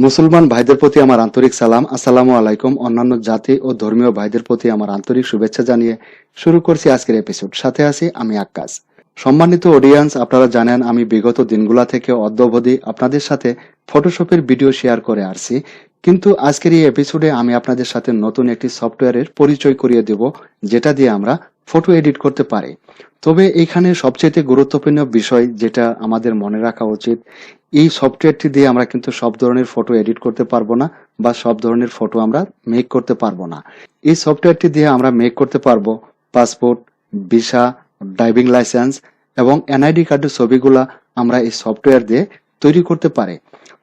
মুসলমান ভাইদের প্রতি আমার আন্তরিক সালাম। আসসালামু আলাইকুম। অন্যান্য জাতি ও ধর্মীয় ভাইদের প্রতি আমার আন্তরিক শুভেচ্ছা জানিয়ে শুরু করছি আজকের এপিসোড। সাথে আছি আমি আক্কাস। সম্মানিত অডিয়েন্স, আপনারা জানেন আমি বিগত দিনগুলা থেকে অদ্যাবধি আপনাদের সাথে ফটোশপের ভিডিও শেয়ার করে আসছি, কিন্তু আজকের এই এপিসোডে আমি আপনাদের সাথে নতুন একটি সফটওয়্যারের পরিচয় করিয়ে দেব, যেটা দিয়ে আমরা ফটো এডিট করতে পারি। তবে এখানে সবচেয়ে গুরুত্বপূর্ণ বিষয় যেটা আমাদের মনে রাখা উচিত, এই সফটওয়্যারটি দিয়ে আমরা কিন্তু সব ধরনের ফটো এডিট করতে পারবো না বা সব ধরনের ফটো আমরা মেক করতে পারবো না। এই সফটওয়্যারটি দিয়ে আমরা মেক করতে পারবো পাসপোর্ট, ভিসা, ড্রাইভিং লাইসেন্স এবং এনআইডি কার্ডের ছবিগুলা আমরা এই সফটওয়্যার দিয়ে তৈরি করতে পারি।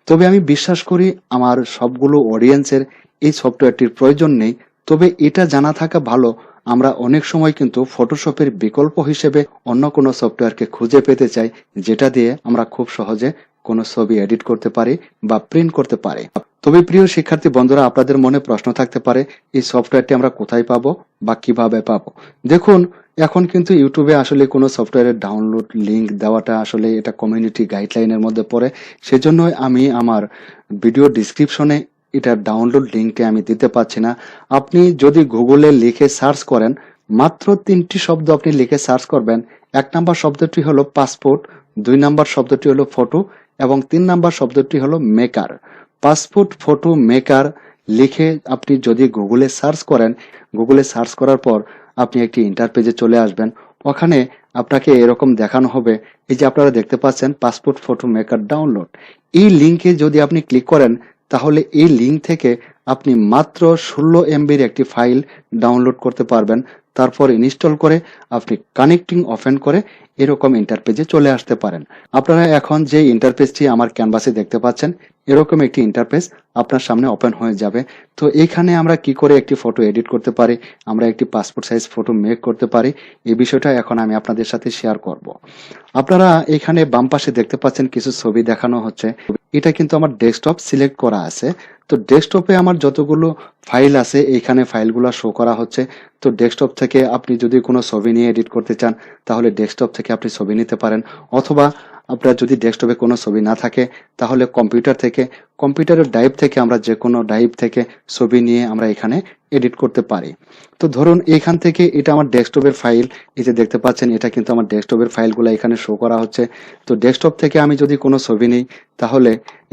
তবে আমি বিশ্বাস করি আমার সবগুলো অডিয়েন্সের এই সফটওয়্যারটির প্রয়োজন নেই। তবে এটা জানা থাকা ভালো, আমরা অনেক সময় কিন্তু ফটোশপের বিকল্প হিসেবে অন্য কোনো সফটওয়্যারকে খুঁজে পেতে চাই, যেটা দিয়ে আমরা খুব সহজে কোনো ছবি এডিট করতে পারি বা প্রিন্ট করতে পারি। তবে প্রিয় শিক্ষার্থী বন্ধুরা, আপনাদের মনে প্রশ্ন থাকতে পারে এই সফটওয়্যারটি আমরা কোথায় পাবো বা কিভাবে পাবো। দেখুন, এখন কিন্তু ইউটিউবে আসলে কোনো সফটওয়্যারের ডাউনলোড লিংক দেওয়াটা আসলে এটা কমিউনিটি গাইডলাইনের মধ্যে পড়ে। সেজন্য আমি আমার ভিডিও ডিসক্রিপশনে এটার ডাউনলোড লিংকটি আমি দিতে পারছি না। আপনি যদি গুগলে লিখে সার্চ করেন, মাত্র 3টি শব্দ আপনি লিখে সার্চ করবেন। 1 নাম্বার শব্দটি হলো পাসপোর্ট, 2 নাম্বার শব্দটি হলো ফটো এবং 3 নাম্বার শব্দটি হলো মেকার। পাসপোর্ট, ফটো, মেকার লিখে আপনি যদি গুগলে সার্চ করেন, গুগলে সার্চ করার পর আপনি একটি ইন্টারপেজে চলে আসবেন। ওখানে আপনাকে এরকম দেখানো হবে, এই যে আপনারা দেখতে পাচ্ছেন পাসপোর্ট ফটো মেকার ডাউনলোড। এই লিংকে যদি আপনি ক্লিক করেন, তাহলে এই লিংক থেকে আপনি মাত্র 16 এমবির একটি ফাইল ডাউনলোড করতে পারবেন। তারপর ইনস্টল করে আপনি কানেক্টিং ওপেন করে এরকম ইন্টারপেজে চলে আসতে পারেন। আপনারা এখন যে ইন্টারপেজটি আমার ক্যানভাসে দেখতে পাচ্ছেন, এরকম একটি ইন্টারপেজ আপনার সামনে ওপেন হয়ে যাবে। তো এইখানে আমরা কি করে একটি ফটো এডিট করতে পারি, আমরা একটি পাসপোর্ট সাইজ ফটো মেক করতে পারি, এই বিষয়টা এখন আমি আপনাদের সাথে শেয়ার করব। আপনারা এখানে বাম পাশে দেখতে পাচ্ছেন কিছু ছবি দেখানো হচ্ছে। এটা কিন্তু আমার ডেস্কটপ সিলেক্ট করা আছে। তো ডেস্কটপে আমার যতগুলো ফাইল আছে এইখানে ফাইলগুলো শো করা হচ্ছে। তো ডেস্কটপ থেকে আপনি যদি কোনো ছবি নিয়ে এডিট করতে চান, তাহলে ডেস্কটপ থেকে আপনি ছবি নিতে পারেন। অথবা আপনার যদি ডেস্কটপে কোনো ছবি না থাকে, তাহলে কম্পিউটার থেকে, কম্পিউটারের ড্রাইভ থেকে, আমরা যে কোনো ড্রাইভ থেকে ছবি নিয়ে আমরা এখানে এডিট করতে পারি। তো ধরুন এখান থেকে এটা আমার ডেস্কটপের ফাইল, এই যে দেখতে পাচ্ছেন এটা কিন্তু আমার ডেস্কটপের ফাইলগুলো এখানে শো করা হচ্ছে। তো ডেস্কটপ থেকে আমি যদি কোনো ছবি নিই, তাহলে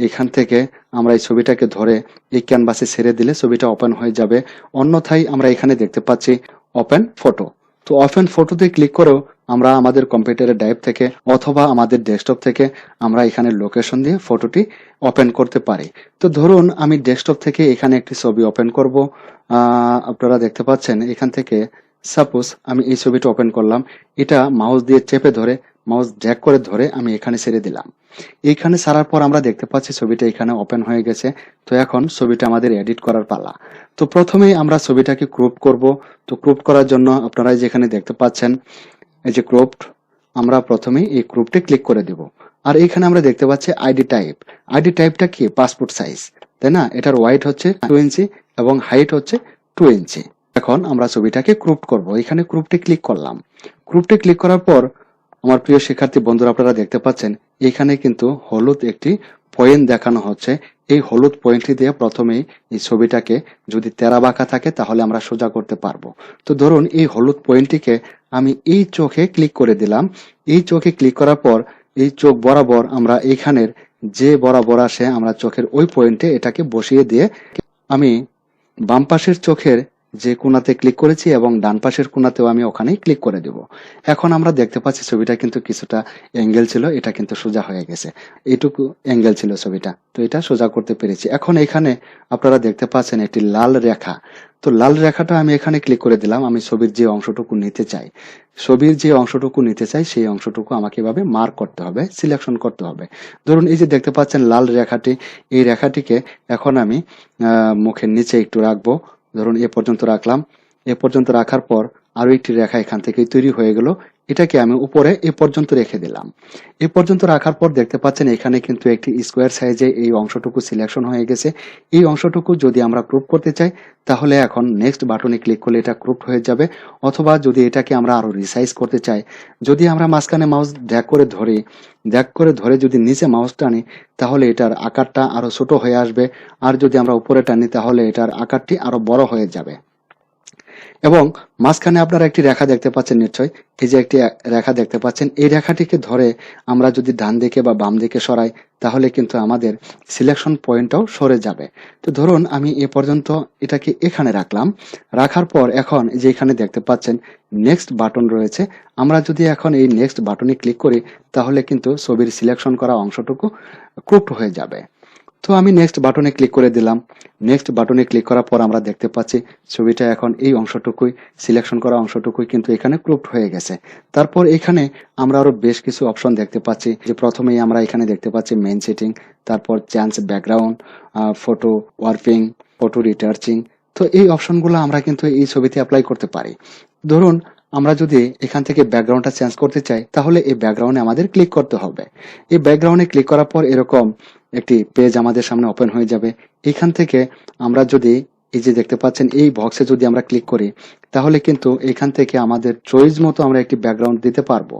এখান থেকে আমরা এই ছবিটাকে ধরে এই ক্যানভাসে ছেড়ে দিলে ছবিটা ওপেন হয়ে যাবে। অন্যথায় আমরা এখানে দেখতে পাচ্ছি ওপেন ফটো। তো ওপেন ফটোতে ক্লিক করেও আমরা আমাদের কম্পিউটারের ড্রাইভ থেকে অথবা আমাদের ডেস্কটপ থেকে আমরা এখানে লোকেশন দিয়ে ফটোটি ওপেন করতে পারি। তো ধরুন আমি ডেস্কটপ থেকে এখানে একটি ছবি ওপেন করব। আপনারা দেখতে পাচ্ছেন এখান থেকে সাপোজ আমি এই ছবিটা ওপেন করলাম। এটা মাউস দিয়ে চেপে ধরে, মাউস ড্র্যাগ করে ধরে আমি এখানে ছেড়ে দিলাম। এইখানে ছাড়ার পর আমরা দেখতে পাচ্ছি ছবিটা এখানে ওপেন হয়ে গেছে। তো এখন ছবিটা আমাদের এডিট করার পালা। তো প্রথমেই আমরা ছবিটাকে ক্রপ করব। তো ক্রপ করার জন্য আপনারা যেখানে দেখতে পাচ্ছেন এই যে ক্রপড, আমরা প্রথমেই এই ক্রপটে ক্লিক করে দেব। আর এখানে আমরা দেখতে পাচ্ছি আইডি টাইপ। আইডি টাইপটা কি? পাসপোর্ট সাইজ, তাই না? এটার ওয়াইড হচ্ছে 2 ইঞ্চি এবং হাইট হচ্ছে 2 ইঞ্চি। এখন আমরা ছবিটাকে ক্রপ করব। এখানে ক্রপটে ক্লিক করলাম। ক্রপটে ক্লিক করার পর আমার প্রিয় শিক্ষার্থী বন্ধুরা, আপনারা দেখতে পাচ্ছেন এখানে কিন্তু হলুদ একটি পয়েন্ট দেখানো হচ্ছে। এই হলুদ পয়েন্টটি দিয়ে প্রথমেই এই ছবিটাকে যদি তেরা বাঁকা থাকে তাহলে আমরা সোজা করতে পারবো। তো ধরুন এই হলুদ পয়েন্টটিকে আমি এই চোখে ক্লিক করে দিলাম। এই চোখে ক্লিক করার পর এই চোখ বরাবর আমরা এখানের যে বরাবর আসে আমরা চোখের ওই পয়েন্টে এটাকে বসিয়ে দিয়ে আমি বাম পাশের চোখের যে কোণাতে ক্লিক করেছি এবং ডান পাশের কোণাতেও আমি ওখানেই ক্লিক করে দেব। এখন আমরা দেখতে পাচ্ছি ছবিটা কিন্তু কিছুটা অ্যাঙ্গেল ছিল, এটা কিন্তু সোজা হয়ে গেছে। এইটুকু অ্যাঙ্গেল ছিল ছবিটা, তো এটা সোজা করতে পেরেছি। এখন এখানে আপনারা দেখতে পাচ্ছেন একটি লাল রেখা। তো লাল রেখাটা আমি এখানে ক্লিক করে দিলাম। আমি ছবির যে অংশটুকু নিতে চাই, সেই অংশটুকু আমাকে এভাবে মার্ক করতে হবে, সিলেকশন করতে হবে। ধরুন এই যে দেখতে পাচ্ছেন লাল রেখাটি, এই রেখাটিকে এখন আমি মুখের নিচে একটু রাখবো। ধরুন এ পর্যন্ত রাখলাম। এ পর্যন্ত রাখার পর আরো একটি রেখা এখান থেকে তৈরি হয়ে গেল। এটাকে আমি উপরে এ পর্যন্ত রেখে দিলাম। এ পর্যন্ত রাখার পর দেখতে পাচ্ছেন এখানে কিন্তু একটি স্কোয়ার সাইজে এই অংশটুকু সিলেকশন হয়ে গেছে। এই অংশটুকু যদি আমরা ক্রপ করতে চাই তাহলে এখন নেক্সট বাটনে ক্লিক করলে এটা ক্রপ হয়ে যাবে, অথবা যদি এটাকে আমরা আরো রিসাইজ করতে চাই, যদি আমরা মাঝখানে মাউস ড্র্যাগ করে ধরে যদি নিচে মাউস টানি তাহলে এটার আকারটা আরো ছোট হয়ে আসবে, আর যদি আমরা উপরে টানি তাহলে এটার আকারটি আরো বড় হয়ে যাবে। এবং মাঝখানে আপনারা একটি রেখা দেখতে পাচ্ছেন নিশ্চয়, এই যে একটি রেখা দেখতে পাচ্ছেন, এই রেখাটিকে ধরে আমরা যদি ডান দিকে বা বাম দিকে সরাই তাহলে কিন্তু আমাদের সিলেকশন পয়েন্টটাও সরে যাবে। তো ধরুন আমি এ পর্যন্ত এটাকে এখানে রাখলাম, রাখার পর এখন যে এখানে দেখতে পাচ্ছেন নেক্সট বাটন রয়েছে, আমরা যদি এখন এই নেক্সট বাটনে ক্লিক করি তাহলে কিন্তু ছবির সিলেকশন করা অংশটুকু ক্রুপ্ট হয়ে যাবে। তো আমি নেক্সট বাটনে ক্লিক করে দিলাম। নেক্সট বাটনে ক্লিক করার পর আমরা দেখতে পাচ্ছি ছবিটা এখন এই অংশটুকুই, সিলেকশন করা অংশটুকুই কিন্তু এখানে ক্রুপ্ট হয়ে গেছে। তারপর এখানে আমরা আরো বেশ কিছু অপশন দেখতে পাচ্ছি, যে প্রথমেই আমরা এখানে দেখতে পাচ্ছি মেইন সেটিং, তারপর change background, photo warping, photo retouching. তো এই অপশনগুলো আমরা কিন্তু এই ছবিতে অ্যাপ্লাই করতে পারি। ধরুন আমরা যদি এখান থেকে ব্যাকগ্রাউন্ডটা চেঞ্জ করতে চাই তাহলে এই ব্যাকগ্রাউন্ডে আমাদের ক্লিক করতে হবে। এই ব্যাকগ্রাউন্ডে ক্লিক করার পর এরকম একটি পেজ আমাদের সামনে ওপেন হয়ে যাবে। এখান থেকে আমরা যদি এই যে দেখতে পাচ্ছেন এই বক্সে যদি আমরা ক্লিক করি তাহলে কিন্তু এখান থেকে আমাদের চয়েস মতো আমরা একটি ব্যাকগ্রাউন্ড দিতে পারবো।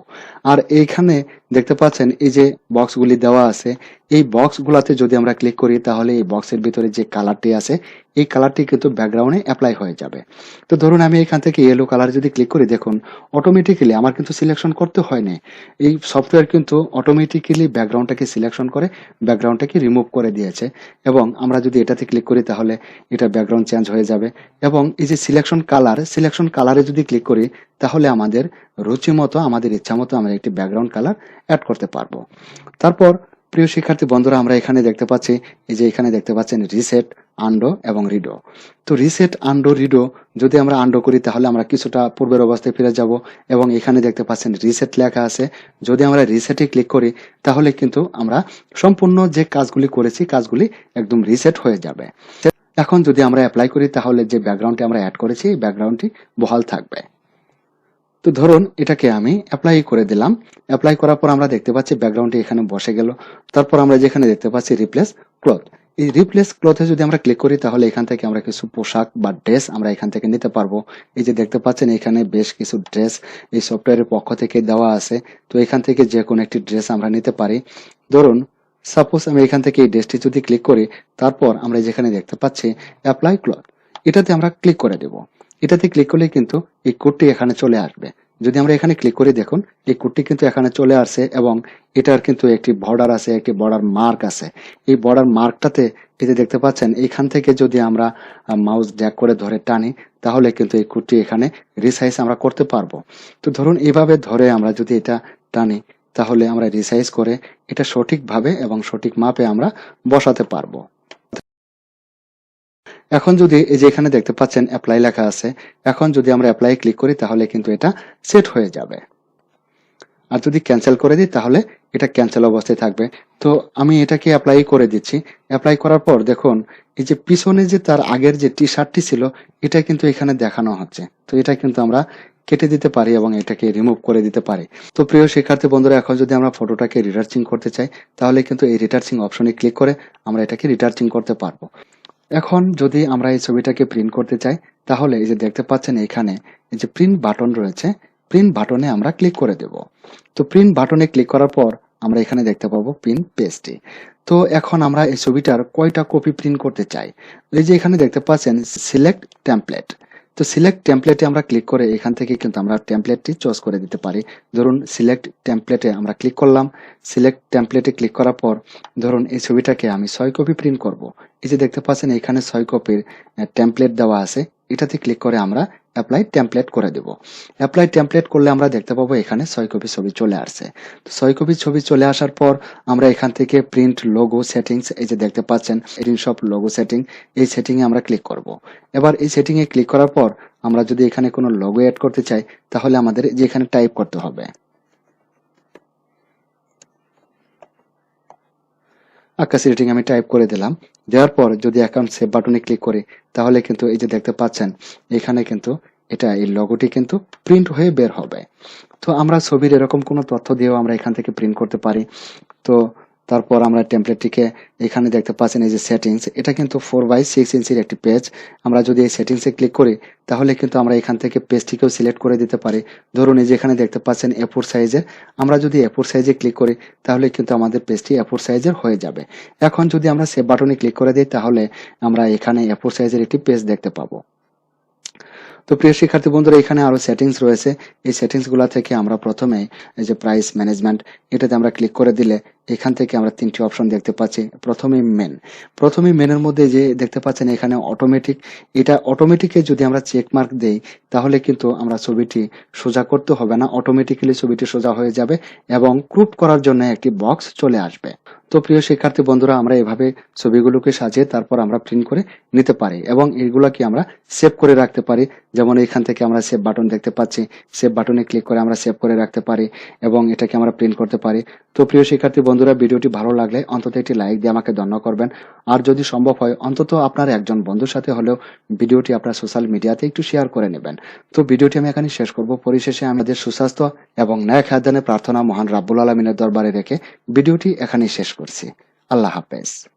আর এইখানে দেখতে পাচ্ছেন এই যে বক্সগুলি দেওয়া আছে, এই বক্সগুলোতে যদি আমরা ক্লিক করি তাহলে এই বক্সের ভিতরে যে কালারটি আছে এই কালারটি কিন্তু ব্যাকগ্রাউন্ডে অ্যাপ্লাই হয়ে যাবে। তো ধরুন আমি এখান থেকে ইয়েলো কালার যদি ক্লিক করি, দেখুন অটোমেটিক্যালি আমার কিন্তু সিলেকশন করতে হয় না, এই সফটওয়্যার কিন্তু অটোমেটিক্যালি ব্যাকগ্রাউন্ডটাকে সিলেকশন করে ব্যাকগ্রাউন্ডটাকে রিমুভ করে দিয়েছে। এবং আমরা যদি এটাতে ক্লিক করি তাহলে এটা ব্যাকগ্রাউন্ড চেঞ্জ হয়ে যাবে। এবং এই যে সিলেকশন কালারে যদি ক্লিক করি তাহলে আমাদের রুচি মতো, আমাদের ইচ্ছা মতো আমরা একটি ব্যাকগ্রাউন্ড কালার অ্যাড করতে পারবো। তারপর প্রিয় শিক্ষার্থী বন্ধুরা, আমরা এখানে দেখতে পাচ্ছি এই যে এখানে দেখতে পাচ্ছেন রিসেট, আন্ডো এবং রিডো। তো রিসেট, আন্ডো, রিডো যদি আমরা আন্ডো করি তাহলে আমরা কিছুটা পূর্বের অবস্থায় ফিরে যাব। এবং এখানে দেখতে পাচ্ছেন রিসেট লেখা আছে, যদি আমরা রিসেটে ক্লিক করি তাহলে কিন্তু আমরা সম্পূর্ণ যে কাজগুলি করেছি কাজগুলি একদম রিসেট হয়ে যাবে। এখন যদি আমরা অ্যাপ্লাই করি তাহলে যে ব্যাকগ্রাউন্ডটি আমরা অ্যাড করেছি এই ব্যাকগ্রাউন্ডটি বহাল থাকবে। তো ধরুন এটাকে আমি অ্যাপ্লাই করে দিলাম। অ্যাপ্লাই করার পর আমরা দেখতে পাচ্ছি ব্যাকগ্রাউন্ডটি এখানে বসে গেল। তারপর আমরা যেখানে দেখতে পাচ্ছি রিপ্লেস ক্লথ, এই রিপ্লেস ক্লথে যদি আমরা ক্লিক করি তাহলে এখান থেকে আমরা কিছু পোশাক বা ড্রেস আমরা এখান থেকে নিতে পারবো। এই যে দেখতে পাচ্ছেন এখানে বেশ কিছু ড্রেস এই সফটওয়্যারের পক্ষ থেকে দেওয়া আছে। তো এখান থেকে যে কোনো একটি ড্রেস আমরা নিতে পারি। ধরুন সাপোজ আমি এখান থেকে এই ড্রেসটি যদি ক্লিক করি, তারপর আমরা যেখানে দেখতে পাচ্ছি অ্যাপ্লাই ক্লথ, এটাতে আমরা ক্লিক করে দেব। এটাতে ক্লিক করলে কিন্তু এই কোডটি এখানে চলে আসবে। যদি আমরা এখানে ক্লিক করি, দেখুন এই কোডটি কিন্তু এখানে চলে আসছে এবং এটার কিন্তু একটি বর্ডার আছে, একটি বর্ডার মার্ক আছে। এই বর্ডার মার্কটাতে এই যে দেখতে পাচ্ছেন এখান থেকে যদি আমরা মাউস ড্র্যাগ করে ধরে টানি তাহলে কিন্তু এই কোডটি এখানে রিসাইজ আমরা করতে পারবো। তো ধরুন এইভাবে ধরে আমরা যদি এটা টানি তাহলে আমরা রিসাইজ করে এটা সঠিকভাবে এবং সঠিক মাপে আমরা বসাতে পারবো। এখন যদি এই যে এখানে দেখতে পাচ্ছেন অ্যাপ্লাই লেখা আছে, এখন যদি আমরা অ্যাপ্লাই ক্লিক করি তাহলে কিন্তু এটা সেট হয়ে যাবে। আর যদি ক্যান্সেল করে দিই তাহলে এটা ক্যান্সেল অবস্থায় থাকবে। তো আমি এটাকে অ্যাপ্লাই করে দিচ্ছি। অ্যাপ্লাই করার পর দেখুন এই যে পিছনে যে তার আগের যে টি শার্টটি ছিল এটা কিন্তু এখানে দেখানো হচ্ছে। তো এটা কিন্তু আমরা কেটে দিতে পারি এবং এটাকে রিমুভ করে দিতে পারি। তো প্রিয় শিক্ষার্থী বন্ধুরা, এখন যদি আমরা ফটোটাকে রিটার্চিং করতে চাই তাহলে কিন্তু এই রিটার্চিং অপশনে ক্লিক করে আমরা এটাকে রিটার্চিং করতে পারবো। এখন যদি আমরা এই ছবিটাকে প্রিন্ট করতে চাই তাহলে এই যে দেখতে পাচ্ছেন এখানে এই যে প্রিন্ট বাটন রয়েছে, প্রিন্ট বাটনে আমরা ক্লিক করে দেব। তো প্রিন্ট বাটনে ক্লিক করার পর আমরা এখানে দেখতে পাবো প্রিন্ট পেজটি। তো এখন আমরা এই ছবিটার কয়টা কপি প্রিন্ট করতে চাই, এই যে এখানে দেখতে পাচ্ছেন সিলেক্ট টেমপ্লেট। তো সিলেক্ট টেমপ্লেটে আমরা ক্লিক করে এখান থেকে কিন্তু আমরা টেমপ্লেটটি চয়েস করে দিতে পারি। ধরুন সিলেক্ট টেমপ্লেটে আমরা ক্লিক করলাম। সিলেক্ট টেমপ্লেটে ক্লিক করার পর ধরুন এই ছবিটাকে আমি 6 কপি প্রিন্ট করব। এই যে দেখতে পাচ্ছেন এখানে 6 কপির টেমপ্লেট দেওয়া আছে, এটাতে ক্লিক করে আমরা অ্যাপ্লাই টেমপ্লেট করে দেব। অ্যাপ্লাই টেমপ্লেট করলে আমরা দেখতে পাবো এখানে 6 কপি ছবি চলে আসছে। তো 6 কপি ছবি চলে আসার পর আমরা এখান থেকে প্রিন্ট লোগো সেটিংস, এই যে দেখতে পাচ্ছেন এডিট সব লোগো সেটিং, এই সেটিং এ আমরা ক্লিক করব। এবার এই সেটিং এ ক্লিক করার পর আমরা যদি এখানে কোনো লোগো অ্যাড করতে চাই তাহলে আমাদের যে এখানে টাইপ করতে হবে আকাশ রেটিং, আমি টাইপ করে দিলাম। দেওয়ার পর যদি অ্যাকাউন্ট সেভ বাটনে ক্লিক করি তাহলে কিন্তু এই যে দেখতে পাচ্ছেন এখানে কিন্তু এটা এই লোগোটি কিন্তু প্রিন্ট হয়ে বের হবে। তো আমরা ছবির এরকম কোনো তথ্য দিয়েও আমরা এখান থেকে প্রিন্ট করতে পারি। তো তারপর আমরা টেমপ্লেটটিকে এখানে দেখতে পাচ্ছেন এই যে সেটিংস, এটা কিন্তু 4x6 ইঞ্চির একটি পেজ। আমরা যদি এই সেটিংসে ক্লিক করি তাহলে কিন্তু আমরা এখান থেকে পেজটিকেও সিলেক্ট করে দিতে পারি। ধরুন এই যে এখানে দেখতে পাচ্ছেন A4 সাইজের, আমরা যদি A4 সাইজে ক্লিক করি তাহলে কিন্তু আমাদের পেজটি A4 সাইজের হয়ে যাবে। এখন যদি আমরা সেভ বাটনে ক্লিক করে দিই তাহলে আমরা এখানে A4 সাইজের একটি পেজ দেখতে পাবো। তো প্রিয় শিক্ষার্থী বন্ধুরা, এখানে আরো সেটিংস রয়েছে। এই সেটিংস গুলা থেকে আমরা প্রথমে এই যে প্রাইস ম্যানেজমেন্ট, এটাতে আমরা ক্লিক করে দিলে এখান থেকে আমরা তিনটি অপশন দেখতে পাচ্ছি। প্রথমে মেনের মধ্যে যে দেখতে পাচ্ছেন এখানে অটোমেটিক, এটা অটোমেটিকে যদি আমরা চেক মার্ক দেই তাহলে কিন্তু আমরা ছবিটি সোজা করতে হবে না, অটোমেটিক্যালি ছবিটি সোজা হয়ে যাবে এবং ক্রুপ করার জন্য একটি বক্স চলে আসবে। তো প্রিয় শিক্ষার্থী বন্ধুরা, আমরা এভাবে ছবিগুলোকে সাজিয়ে তারপর আমরা প্রিন্ট করে নিতে পারি এবং এগুলাকে আমরা সেভ করে রাখতে পারি। যেমন এখান থেকে আমরা সেভ বাটন দেখতে পাচ্ছি, সেভ বাটনে ক্লিক করে আমরা সেভ করে রাখতে পারি এবং এটাকে আমরা প্রিন্ট করতে পারি। তো প্রিয় শিক্ষার্থী বন্ধুরা, ভিডিওটি ভালো লাগলে অন্তত একটি লাইক দিয়ে আমাকে ধন্য করবেন। আর যদি সম্ভব হয় অন্তত আপনার একজন বন্ধুর সাথে হলেও ভিডিওটি আপনার সোশ্যাল মিডিয়াতে একটু শেয়ার করে নেবেন। তো ভিডিওটি আমি এখানে শেষ করব। পরিশেষে আমাদের সুস্বাস্থ্য এবং ন্যায় খাদ্যানের প্রার্থনা মহান রাব্বুল আলামিনের দরবারে রেখে ভিডিওটি এখানেই শেষ করছি। আল্লাহ হাফেজ।